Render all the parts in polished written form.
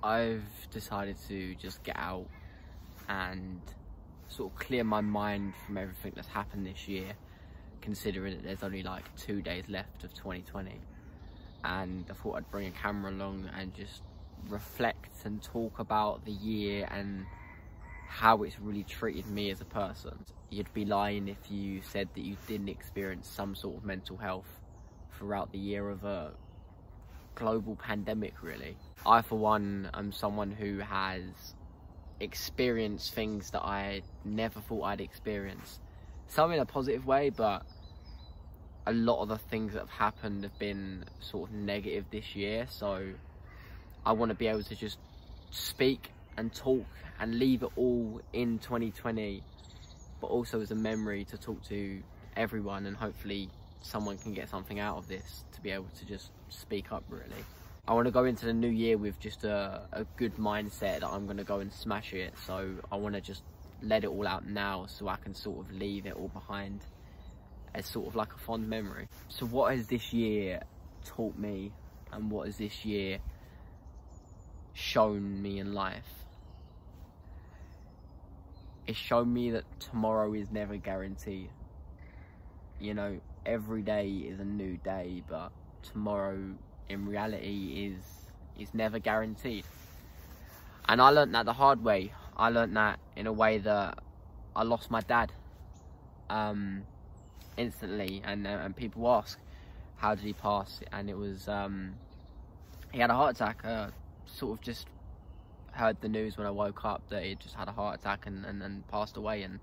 I've decided to just get out and sort of clear my mind from everything that's happened this year, considering that there's only like 2 days left of 2020. And I thought I'd bring a camera along and just reflect and talk about the year and how it's really treated me as a person. You'd be lying if you said that you didn't experience some sort of mental health throughout the year of a global pandemic, really. I, for one, am someone who has experienced things that I never thought I'd experience. Some in a positive way, but a lot of the things that have happened have been sort of negative this year. So I want to be able to just speak and talk and leave it all in 2020, but also as a memory to talk to everyone, and hopefully someone can get something out of this to be able to just speak up, really. I want to go into the new year with just a good mindset that I'm going to go and smash it. So I want to just let it all out now so I can sort of leave it all behind as sort of like a fond memory. So what has this year taught me, and what has this year shown me in life? It's shown me that tomorrow is never guaranteed. You know, every day is a new day, but tomorrow in reality is never guaranteed. And I learnt that the hard way. I learnt that in a way that I lost my dad instantly, and people ask, how did he pass? And it was he had a heart attack. Sort of just heard the news when I woke up that he just had a heart attack and passed away. And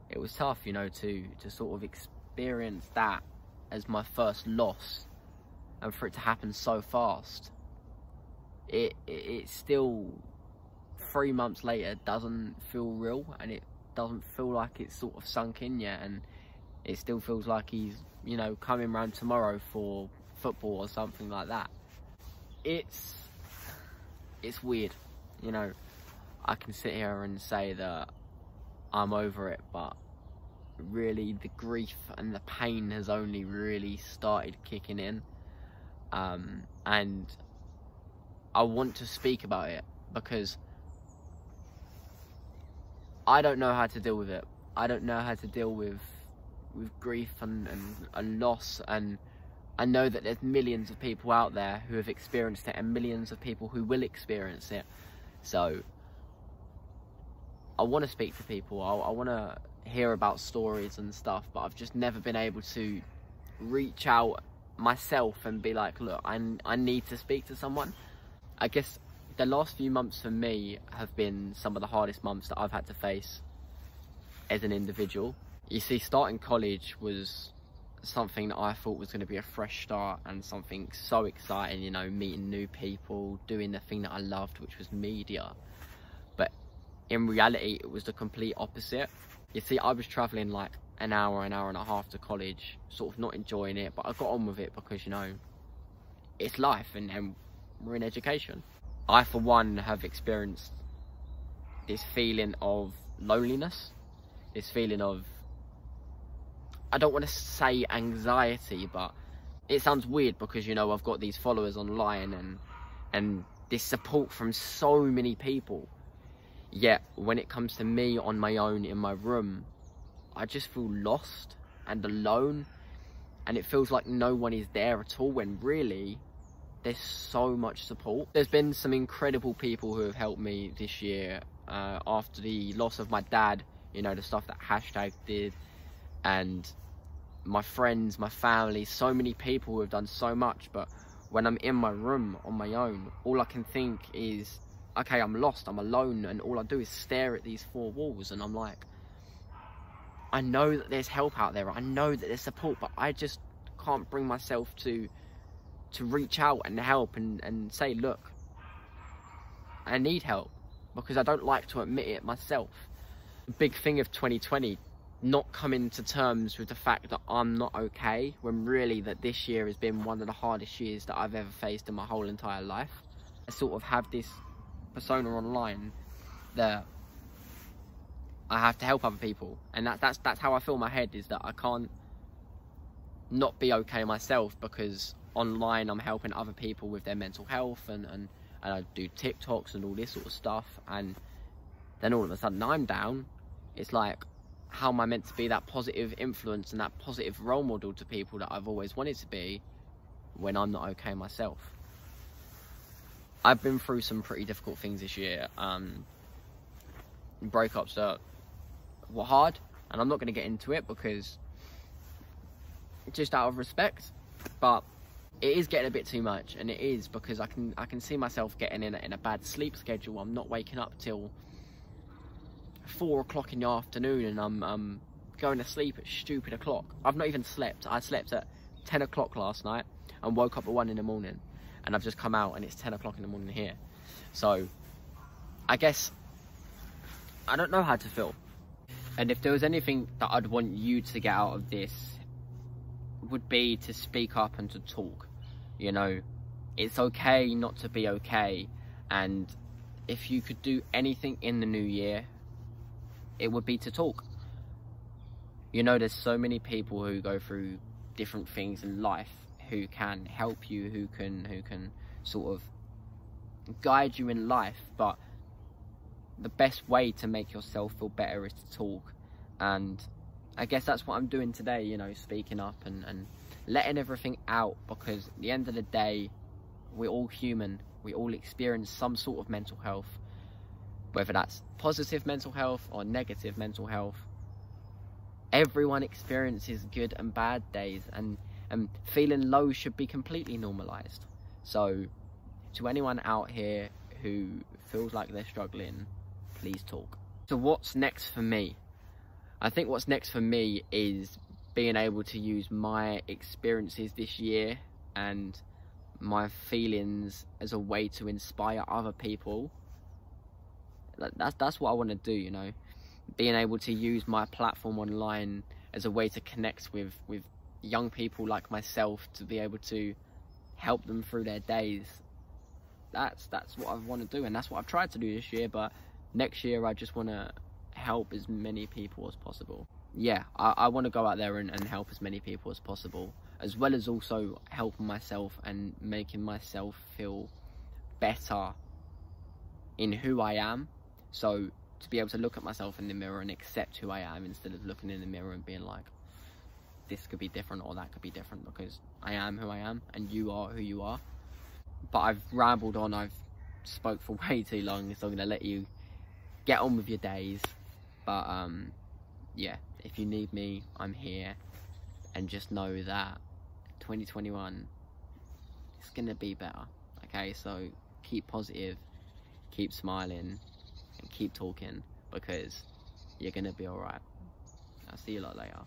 it was tough, you know, to sort of experience that as my first loss, and for it to happen so fast. It still, 3 months later, doesn't feel real, and it doesn't feel like it's sort of sunk in yet, and it still feels like he's, you know, coming round tomorrow for football or something like that. It's weird, you know. I can sit here and say that I'm over it, but really the grief and the pain has only really started kicking in. And I want to speak about it because I don't know how to deal with it. I don't know how to deal with grief and loss, and I know that there's millions of people out there who have experienced it, and millions of people who will experience it. So I want to speak to people. I want to hear about stories and stuff, but I've just never been able to reach out myself and be like, look, I need to speak to someone. I guess the last few months for me have been some of the hardest months that I've had to face as an individual. You see, starting college was something that I thought was going to be a fresh start and something so exciting, you know, meeting new people, doing the thing that I loved, which was media. But in reality, it was the complete opposite. You see, I was travelling like an hour and a half to college, sort of not enjoying it, but I got on with it because, you know, it's life and we're in education. I, for one, have experienced this feeling of loneliness, this feeling of, I don't want to say anxiety, but it sounds weird because, you know, I've got these followers online and this support from so many people. Yet when it comes to me on my own in my room, I just feel lost and alone, and it feels like no one is there at all, when really there's so much support. There's been some incredible people who have helped me this year after the loss of my dad, you know, the stuff that Hashtag did, and my friends, my family, so many people who have done so much. But when I'm in my room on my own, all I can think is, okay, I'm lost, I'm alone, and all I do is stare at these four walls, and I'm like, I know that there's help out there, I know that there's support, but I just can't bring myself to reach out and help and say, look, I need help, because I don't like to admit it myself. The big thing of 2020, not coming to terms with the fact that I'm not okay, when really that this year has been one of the hardest years that I've ever faced in my whole entire life. I sort of have this persona online that I have to help other people, and that's how I feel in my head, is that I can't not be okay myself, because online I'm helping other people with their mental health and and I do TikToks and all this sort of stuff, and then all of a sudden I'm down. It's like, how am I meant to be that positive influence and that positive role model to people that I've always wanted to be when I'm not okay myself? I've been through some pretty difficult things this year. Breakups that were hard, and I'm not going to get into it because just out of respect, but it is getting a bit too much, and it is because I can see myself getting in a bad sleep schedule. I'm not waking up till 4 o'clock in the afternoon, and I'm going to sleep at stupid o'clock. I've not even slept. I slept at 10 o'clock last night and woke up at 1 in the morning, and I've just come out and it's 10 o'clock in the morning here. So I guess I don't know how to feel. And if there was anything that I'd want you to get out of this, would be to speak up and to talk. You know, it's okay not to be okay, and if you could do anything in the new year, it would be to talk. You know, there's so many people who go through different things in life who can help you, who can sort of guide you in life, but the best way to make yourself feel better is to talk. And I guess that's what I'm doing today, you know, speaking up and letting everything out, because at the end of the day, we're all human. We all experience some sort of mental health, whether that's positive mental health or negative mental health. Everyone experiences good and bad days, and feeling low should be completely normalized. So to anyone out here who feels like they're struggling, please talk. So what's next for me? I think what's next for me is being able to use my experiences this year and my feelings as a way to inspire other people. That's what I want to do, you know. Being able to use my platform online as a way to connect with young people like myself, to be able to help them through their days. That's what I want to do, and that's what I've tried to do this year. But next year I just want to help as many people as possible. Yeah, I want to go out there and help as many people as possible, as well as also helping myself and making myself feel better in who I am. So to be able to look at myself in the mirror and accept who I am, instead of looking in the mirror and being like, this could be different or that could be different, because I am who I am and you are who you are. But I've rambled on, I've spoke for way too long, so I'm gonna let you get on with your days. But yeah, if you need me, I'm here, and just know that 2021 is gonna be better. Okay, so keep positive, keep smiling, and keep talking, because you're gonna be alright. I'll see you lot later.